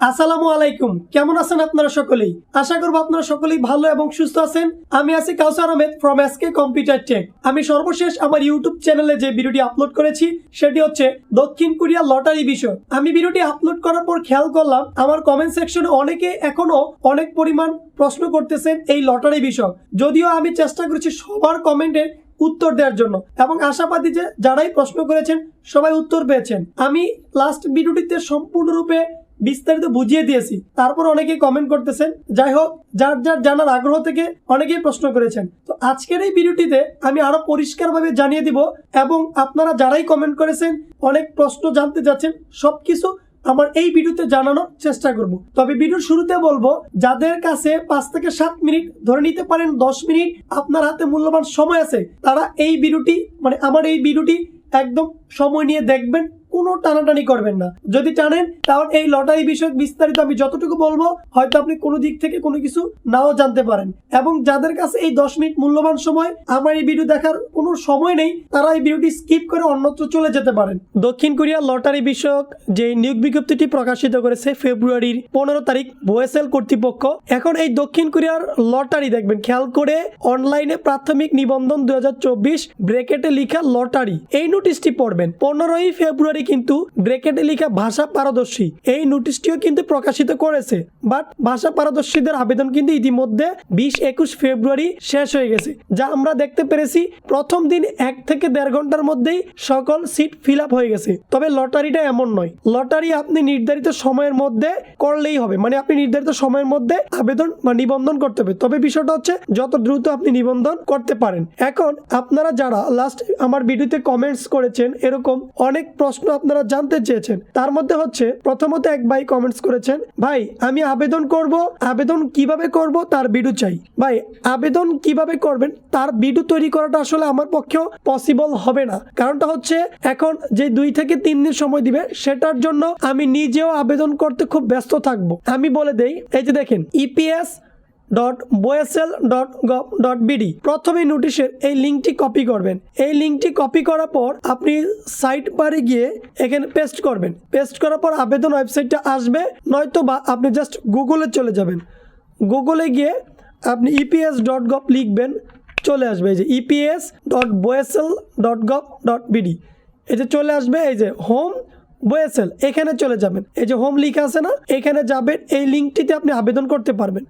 আসসালামু আলাইকুম, কেমন আছেন আপনারা সকলেই? আশা করব আপনারা সকলেই ভালো এবং সুস্থ আছেন। আমি আছি Kawsar Ahmed from SK computer tech. আমি সর্বশেষ আমার ইউটিউব চ্যানেলে যে ভিডিওটি আপলোড করেছি সেটি হচ্ছে দক্ষিণ কোরিয়া লটারি বিষয়। আমি ভিডিওটি আপলোড করার পর খেয়াল করলাম আমার কমেন্ট সেকশনে অনেকে এখনো অনেক পরিমাণ প্রশ্ন করতেছেন এই লটারি বিষয়। যদিও আমি চেষ্টা করেছি সবার কমেন্টের উত্তর দেওয়ার জন্য এবং আশাবাদী যে যারাই প্রশ্ন করেছেন সবাই উত্তর পেয়েছেন। আমি লাস্ট ভিডিওটিতে সম্পূর্ণরূপে বিস্তারিত বুঝিয়ে দিয়েছি, তারপর অনেকেই কমেন্ট করতেছেন। যাই হোক, যার যার জানার আগ্রহ থেকে অনেকেই প্রশ্ন করেছেন। তো আজকের এই ভিডিওটিতে আমি আরো পরিষ্কারভাবে জানিয়ে দিব এবং আপনারা যারাই কমেন্ট করেছেন অনেক প্রশ্ন জানতে যাচ্ছেন সবকিছু আমার এই ভিডিওতে জানানোর চেষ্টা করব। তবে ভিডিওর শুরুতে বলবো, যাদের কাছে 5 থেকে 7 মিনিট, ধরে নিতে পারেন 10 মিনিট আপনার হাতে মূল্যবান সময় আছে, তারা এই ভিডিওটি আমার এই ভিডিওটি একদম সময় নিয়ে দেখবেন, কোনো টানাটানি করবেন না। যদি টানেন তাহলে এই লটারি বিষয়ক বিস্তারিত আমি যতটুকু বলবো হয়তো আপনি কোনো দিক থেকে কোনো কিছু নাও জানতে পারেন। এবং যাদের কাছে এই 10 মিনিট মূল্যবান সময়, আমার এই ভিডিও দেখার কোনো সময় নেই, তারা এই ভিডিওটি স্কিপ করে অন্যত্র চলে যেতে পারেন। দক্ষিণ কোরিয়া লটারি বিষয়ক যে নিয়োগ বিজ্ঞপ্তিটি প্রকাশিত করেছে ফেব্রুয়ারির 15 তারিখ বোয়েসেল কর্তৃপক্ষ। এখন এই দক্ষিণ কোরিয়ার লটারি দেখবেন, খেয়াল করে অনলাইনে প্রাথমিক নিবন্ধন 2024 ব্র্যাকেটে লেখা লটারি, এই নোটিশটি পড়বেন। 15ই ফেব্রুয়ারি কিন্তু ব্র্যাকেটে লেখা ভাষা পারদর্শী এই নোটিশটিও কিন্তু প্রকাশিত করেছে। বাট ভাষা পারদর্শীদের আবেদন কিন্তু ইতিমধ্যে 20-21 ফেব্রুয়ারি শেষ হয়ে গেছে, যা আমরা দেখতে পেরেছি প্রথম দিন 1 থেকে 1.5 ঘন্টার মধ্যেই সকল সিট ফিল আপ হয়ে গেছে। তবে লটারিটা এমন নয়, লটারি আপনি নির্ধারিত সময়ের মধ্যে করলেই হবে, মানে আপনি নির্ধারিত সময়ের মধ্যে আবেদন বা নিবন্ধন করতে হবে। তবে বিষয়টা হচ্ছে যত দ্রুত আপনি নিবন্ধন করতে পারেন। এখন আপনারা যারা লাস্ট আমার ভিডিওতে কমেন্টস করেছেন, এরকম অনেক প্রশ্ন আপনারা জানতে চেয়েছেন। তার মধ্যে হচ্ছে প্রথমত এক ভাই কমেন্টস করেছেন, ভাই আমি আবেদন করব, আবেদন কিভাবে করব তার ভিডিও চাই। ভাই আবেদন কিভাবে করবেন তার ভিডিও তৈরি করাটা আসলে আমার পক্ষেও পসিবল হবে না। কারণটা হচ্ছে এখন যে 2 থেকে 3 দিন সময় দিবে, সেটার জন্য আমি নিজেও আবেদন করতে খুব ব্যস্ত থাকবো। আমি বলে দেই, এই যে দেখেন eps.boesel.gov.bd, প্রথমে নোটিশের এই লিঙ্কটি কপি করবেন। এই লিঙ্কটি কপি করার পর আপনি সাইট বারে গিয়ে এখানে পেস্ট করবেন। পেস্ট করার পর আবেদন ওয়েবসাইটটা আসবে, নয়তো বা আপনি জাস্ট গুগলে চলে যাবেন। গুগলে গিয়ে আপনি eps.gov লিখবেন, চলে আসবে এই যে eps.boesel.gov.bd, এই যে চলে আসবে, এই যে হোম বোয়েসেল, এখানে চলে যাবেন। এই যে হোম লিখা আছে না, এখানে যাবেন। এই লিঙ্কটিতে আপনি আবেদন করতে পারবেন।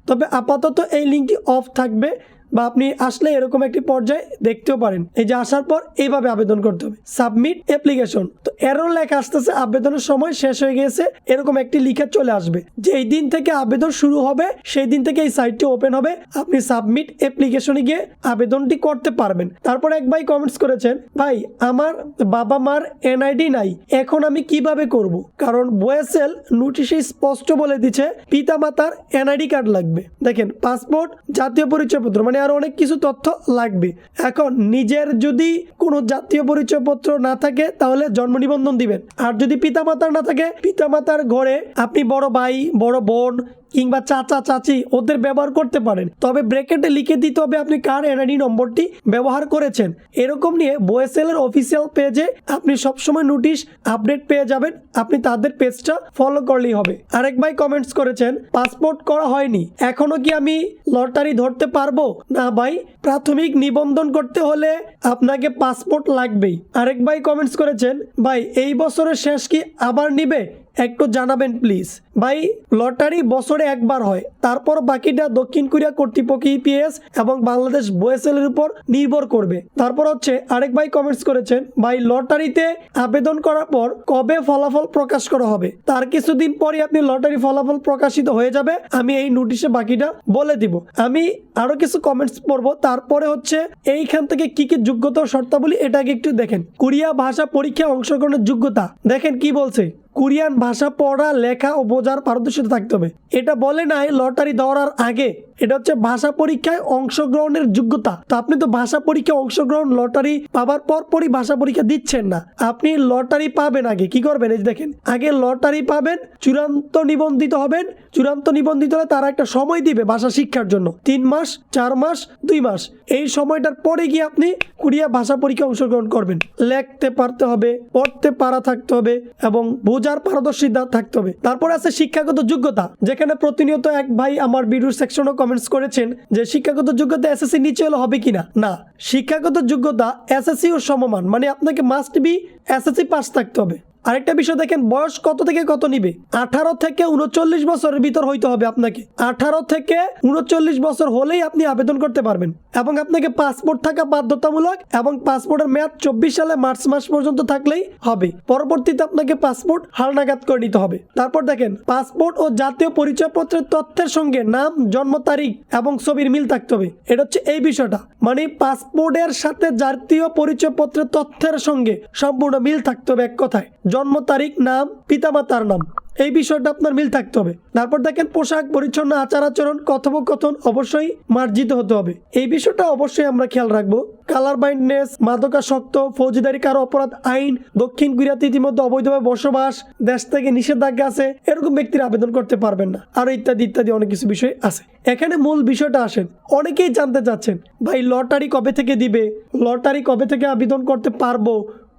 তবে আপাতত এই লিঙ্কটি অফ থাকবে, বা আপনি আসলে এরকম একটি পর্যায়ে দেখতেও পারেন। এই যে আসার পর এইভাবে আবেদন করতে হবে, সাবমিট অ্যাপ্লিকেশন। তো এরর লেখা আসতেছে, আবেদনের সময় শেষ হয়ে গেছে, এরকম একটি লিখা চলে আসবে। যেই দিন থেকে আবেদন শুরু হবে সেই দিন থেকে এই সাইটটি ওপেন হবে, আপনি সাবমিট অ্যাপ্লিকেশনে গিয়ে আবেদনটি করতে পারবেন। তারপর এক ভাই কমেন্টস করেছেন, ভাই আমার বাবা মার এনআইডি নাই, এখন আমি কিভাবে করব? কারণ বোয়েসেল নোটিশে স্পষ্ট বলে দিচ্ছে পিতা মাতার এনআইডি কার্ড লাগবে। দেখেন, পাসপোর্ট, জাতীয় পরিচয়পত্র, মানে আর অনেক কিছু তথ্য লাগবে। এখন নিজের যদি কোনো জাতীয় পরিচয়পত্র না থাকে তাহলে জন্ম নিবন্ধন দিবেন, আর যদি পিতামাতার না থাকে পিতামাতার ঘরে আপনি বড় ভাই, বড় বোন কিংবা চাচা চাচি ওদের ব্যবহার করতে পারেন। তবে ব্র্যাকেটে লিখে দিতে হবে আপনি কার এনআইডি নম্বরটি ব্যবহার করেছেন। এরকম নিয়ে বোয়েসেলের অফিসিয়াল পেজে আপনি সবসময় নোটিশ আপডেট পেয়ে যাবেন, আপনি তাদের পেজটা ফলো করলেই হবে। আরেক ভাই কমেন্টস করেছেন, পাসপোর্ট করা হয়নি, এখনো কি আমি লটারি ধরতে পারবো? না ভাই, প্রাথমিক নিবন্ধন করতে হলে আপনাকে পাসপোর্ট লাগবেই। আরেক ভাই কমেন্টস করেছেন, ভাই এই বছরের শেষ কি আবার নিবে, একটু জানাবেন প্লিজ। ভাই লটারি বছরে একবার হয়, তারপর বাকিটা দক্ষিণ কোরিয়া কর্তৃপক্ষ ইপিএস এবং বাংলাদেশ বোয়েসেলের উপর নির্ভর করবে। তারপর হচ্ছে আরেক ভাই কমেন্টস করেছেন, ভাই লটারিতে আবেদন করার পর কবে ফলাফল প্রকাশ করা হবে? তার কিছুদিন পরে আপনি লটারি ফলাফল প্রকাশিত হয়ে যাবে, আমি এই নোটিশে বাকিটা বলে দিব। আমি আরো কিছু কমেন্টস পড়বো, তারপরে হচ্ছে এইখান থেকে কি কি যোগ্যতা ও শর্তাবলী এটাকে একটু দেখেন। কোরিয়া ভাষা পরীক্ষায় অংশগ্রহণের যোগ্যতা দেখেন কি বলছে, কোরিয়ান ভাষা পড়া, লেখা ও বোঝার পারদর্শিতা থাকতে হবে। এটা বলে নাই লটারি দেওয়ার আগে এটা হচ্ছে ভাষা পরীক্ষায় অংশগ্রহণের যোগ্যতা। তো আপনি তো ভাষা পরীক্ষায় অংশগ্রহণ লটারি পাবার পরপরই ভাষা পরীক্ষা দিচ্ছেন না, আপনি লটারি পাবেন আগে কি করবেন, এই দেখেন আগে লটারি পাবেন, চূড়ান্ত নিবন্ধিত হবেন। চূড়ান্ত নিবন্ধিত হলে তারা একটা সময় দিবে ভাষা শিক্ষার জন্য, 3 মাস 4 মাস 2 মাস। এই সময়টার পরে গিয়ে আপনি কুড়িয়া ভাষা পরীক্ষা অংশগ্রহণ করবেন। লিখতে পারতে হবে, পড়তে পারা থাকতে হবে এবং বোঝার পারদর্শিতা থাকতে হবে। তারপরে আছে শিক্ষাগত যোগ্যতা, যেখানে প্রতিনিয়ত এক ভাই আমার ভিডিও সেকশনে কমেন্টস করেছেন যে শিক্ষাগত যোগ্যতা এসএসসি নিচে হলে হবে কিনা। না, শিক্ষাগত যোগ্যতা এসএসসি ও সমমান, মানে আপনাকে মাস্ট বি এসএসসি পাস থাকতে হবে। আরেকটা বিষয় দেখেন, বয়স কত থেকে কত নিবে, 18 থেকে 39 বছরের ভিতর হইতে হবে আপনাকে। 18 থেকে 39 বছর হলেই আপনি আবেদন করতে পারবেন এবং আপনাকে পাসপোর্ট থাকা বাধ্যতামূলক এবং পাসপোর্টের মেয়াদ 24 সালে মার্চ মাস পর্যন্ত থাকলেই হবে। পরবর্তীতে আপনাকে পাসপোর্ট হালনাগাদ করে নিতে হবে। তারপর দেখেন, পাসপোর্ট ও জাতীয় পরিচয়পত্রের তথ্যের সঙ্গে নাম, জন্ম তারিখ এবং ছবির মিল থাকতে হবে। এটা হচ্ছে এই বিষয়টা, মানে পাসপোর্টের সাথে জাতীয় পরিচয়পত্রের তথ্যের সঙ্গে সম্পূর্ণ মিল থাকতে হবে। এক কথায় জন্ম তারিখ, নাম, পিতামাতার নাম, এই বিষয়টা আপনার মিল থাকতে হবে। তারপর দেখেন, পোশাক পরিচ্ছন্ন, আচার আচরণ, কথোপকথন অবশ্যই মার্জিত হতে হবে। এই বিষয়টা অবশ্যই আমরা খেয়াল রাখবো। কালার ব্লাইন্ডনেস, মাদকাসক্ত, ফৌজদারি কারো অপরাধ আইন, দক্ষিণ কোরিয়াতে ইতিমধ্যে অবৈধভাবে বসবাস, দেশ থেকে নিষেধাজ্ঞা আছে, এরকম ব্যক্তির আবেদন করতে পারবেন না, আরো ইত্যাদি ইত্যাদি অনেক কিছু বিষয় আছে। এখানে মূল বিষয়টা আসেন, অনেকেই জানতে চাচ্ছেন ভাই লটারি কবে থেকে দিবে, লটারি কবে থেকে আবেদন করতে পারবো,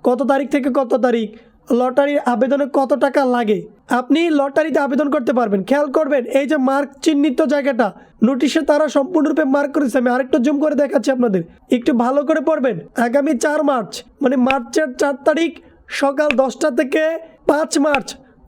কত তারিখ থেকে কত তারিখ, লটারির আবেদনে কত টাকা লাগে। আপনি লটারিতে আবেদন করতে পারবেন। খেয়াল করবেন, এই যে মার্ক চিহ্নিত জায়গাটা নোটিশে তারা সম্পূর্ণরূপে মার্ক করেছে। আমি আরেকটু জুম করে দেখাচ্ছি আপনাদের, একটু ভালো করে পড়বেন। আগামী 4 মার্চ মানে মার্চের 4 তারিখ সকাল 10টা থেকে 5 মার্চ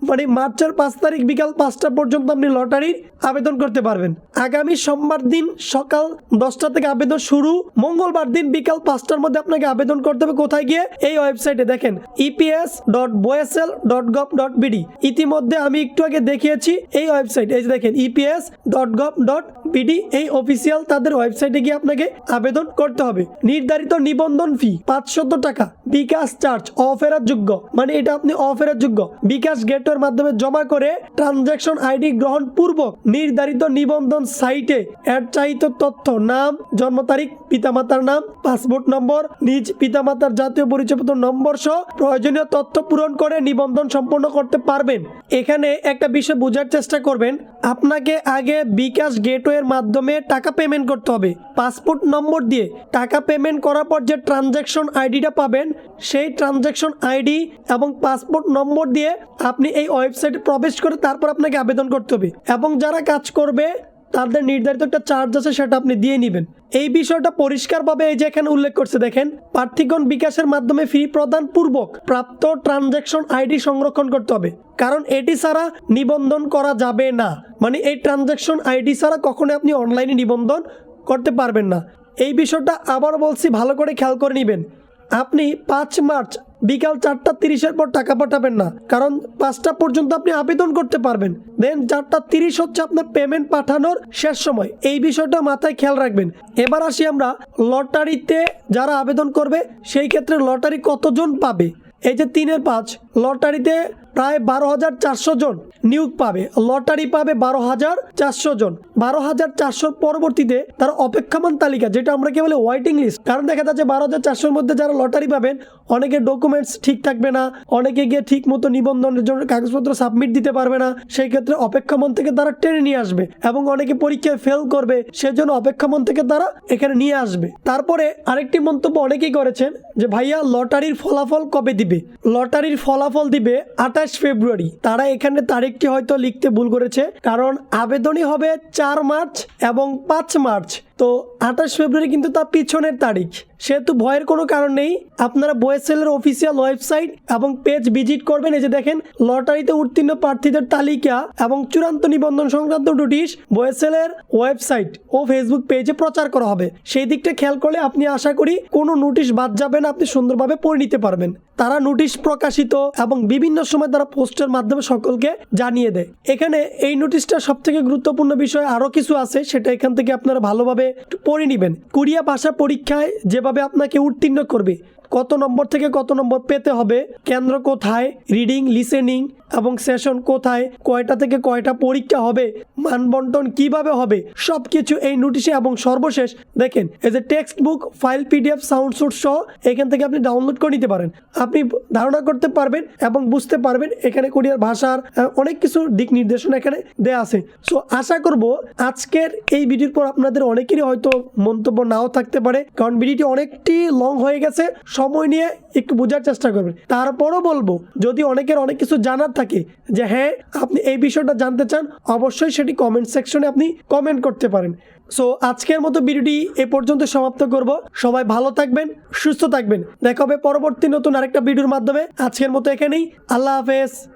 মানে মার্চের 5 তারিখ বিকাল 5টা পর্যন্ত আপনি লটারির আবেদন করতে পারবেন। আগামী সোমবার দিন সকাল 10টা থেকে আবেদন শুরু, মঙ্গলবার দিন বিকাল 5টার মধ্যে আপনাকে আবেদন করতে হবে। কোথায় গিয়ে? এই ওয়েবসাইটে দেখেন eps.boesl.gov.bd। ইতিমধ্যে আমি একটু আগে দেখিয়েছি এই ওয়েবসাইট, এই যে দেখেন eps.gov.bd, এই অফিসিয়াল তাদের ওয়েবসাইটে গিয়ে আপনাকে আবেদন করতে হবে। নির্ধারিত নিবন্ধন ফি 500 টাকা, বিকাশ চার্জ অফেরার যোগ্য, মানে এটা আপনি অফেরার যোগ্য। বিকাশ গেট মাধ্যমে জমা করে ট্রানজাকশন আইডি গ্রহণ পূর্বক নির্ধারিত নিবন্ধন সাইটে এর চাহিত তথ্য, নাম, জন্ম তারিখ, পিতামাতার নাম, পাসপোর্ট নম্বর, নিজ পিতামাতার জাতীয় পরিচয়পত্র নম্বর সহ প্রয়োজনীয় তথ্য পূরণ করে নিবন্ধন সম্পন্ন করতে পারবেন। এখানে একটা বিষয় বোঝার চেষ্টা করবেন, আপনাকে আগে বিকাশ গেটওয়ের মাধ্যমে টাকা পেমেন্ট করতে হবে। পাসপোর্ট নম্বর দিয়ে টাকা পেমেন্ট করার পর যে ট্রানজাকশন আইডিটা পাবেন, সেই ট্রানজাকশন আইডি এবং পাসপোর্ট নম্বর দিয়ে আপনি এই ওয়েবসাইটে প্রবেশ করে তারপর আপনাকে আবেদন করতে হবে এবং যারা কাজ করবে তাদের নির্ধারিত একটা চার্জ আছে, সেটা আপনি দিয়ে নেবেন। এই বিষয়টা পরিষ্কারভাবে এই যে এখানে উল্লেখ করছে দেখেন, প্রার্থীগণ বিকাশের মাধ্যমে ফি প্রদান পূর্বক প্রাপ্ত ট্রানজাকশন আইডি সংরক্ষণ করতে হবে, কারণ এটি ছাড়া নিবন্ধন করা যাবে না। মানে এই ট্রানজাকশন আইডি ছাড়া কখনো আপনি অনলাইনে নিবন্ধন করতে পারবেন না। এই বিষয়টা আবার বলছি, ভালো করে খেয়াল করে নেবেন। আপনি 5 মার্চ বিকাল 4:30 পর টাকা পাঠাবেন না, কারণ 5টা পর্যন্ত আপনি আবেদন করতে পারবেন। দেন 4:30 হচ্ছে আপনার পেমেন্ট পাঠানোর শেষ সময়। এই বিষয়টা মাথায় খেয়াল রাখবেন। এবার আসি আমরা লটারিতে যারা আবেদন করবে, সেই ক্ষেত্রে লটারি কতজন পাবে। এই যে 3-5 লটারিতে প্রায় 12,400 জন নিয়োগ পাবে, লটারি পাবে 12,400 জন। 12,400 পরবর্তীতে তার অপেক্ষমান তালিকা, যেটা আমরা কি বলি ওয়েটিং লিস্ট। কারণ দেখা যাচ্ছে 12,400 মধ্যে যারা লটারি পাবেন, অনেকে ডকুমেন্টস ঠিক থাকবে না, অনেকে গিয়ে ঠিক মতো নিবন্ধনের জন্য কাগজপত্র সাবমিট দিতে পারবে না, সেই ক্ষেত্রে অপেক্ষামন থেকে তারা টেনে নিয়ে আসবে এবং অনেকে পরীক্ষায় ফেল করবে, সেজন্য অপেক্ষামন থেকে তারা এখানে নিয়ে আসবে। তারপরে আরেকটি মন্তব্য অনেকেই করেছেন যে ভাইয়া লটারির ফলাফল কবে দিবে। লটারির ফলাফল দিবে 28 ফেব্রুয়ারি। তারা এখানে তারিখটি হয়তো লিখতে ভুল করেছে, কারণ আবেদনই হবে 4 মার্চ এবং 5 মার্চ, তো 28 ফেব্রুয়ারি কিন্তু তার পিছনের তারিখ। সেহেতু ভয়ের কোনো কারণ নেই, আপনারা বয়েসেলের অফিসিয়াল ওয়েবসাইট এবং পেজ ভিজিট করবেন। এই যে দেখেন লটারিতে উত্তীর্ণ প্রার্থীদের তালিকা এবং চূড়ান্ত নিবন্ধন সংক্রান্ত নোটিশ বয়েসেলের ওয়েবসাইট ও ফেসবুক পেজে প্রচার করা হবে। সেই দিকটা খেয়াল করলে আপনি আশা করি কোনো নোটিশ বাদ যাবে না, আপনি সুন্দরভাবে পড়ে নিতে পারবেন। তারা নোটিশ প্রকাশিত এবং বিভিন্ন সময় তারা পোস্টের মাধ্যমে সকলকে জানিয়ে দেয়। এখানে এই নোটিশটা সবথেকে গুরুত্বপূর্ণ বিষয় আরো কিছু আছে, সেটা এখান থেকে আপনারা ভালোভাবে পড়ে নেবেন। কোরিয়া ভাষা পরীক্ষায় যেভাবে আপনাকে উত্তীর্ণ করবে, কত নম্বর থেকে কত নম্বর পেতে হবে, কেন্দ্র কোথায়, রিডিং, লিসেনিং, এবং সেশন কোথায়, কয়টা থেকে কয়টা পরীক্ষা হবে, মানবন্টন কিভাবে হবে, সবকিছু এই নোটিশে। এবং সর্বশেষ দেখেন এই যে text book, file, PDF, sound source সহ এখান থেকে আপনি ডাউনলোড করে নিতে পারেন। আপনি ধারণা করতে পারবেন এবং বুঝতে পারবেন এখানে কোরিয়ার ভাষার অনেক কিছু দিক নির্দেশনা এখানে দেয়া আছে। সো আশা করব আজকের এই ভিডিওর পর আপনাদের অনেকেরই হয়তো মন্তব্য নাও থাকতে পারে, কারণ ভিডিওটি অনেকটি লং হয়ে গেছে। সময় নিয়ে একটু বোঝার চেষ্টা করবেন। তারপরও বলবো, যদি অনেকের অনেক কিছু জানার থাকে যে হ্যাঁ আপনি এই বিষয়টা জানতে চান, অবশ্যই সেটি কমেন্ট সেকশনে আপনি কমেন্ট করতে পারেন। সো আজকের মতো ভিডিওটি এ পর্যন্ত সমাপ্ত করব। সবাই ভালো থাকবেন, সুস্থ থাকবেন। দেখা হবে পরবর্তী নতুন আরেকটা ভিডিওর মাধ্যমে। আজকের মতো এখানেই, আল্লাহ হাফেজ।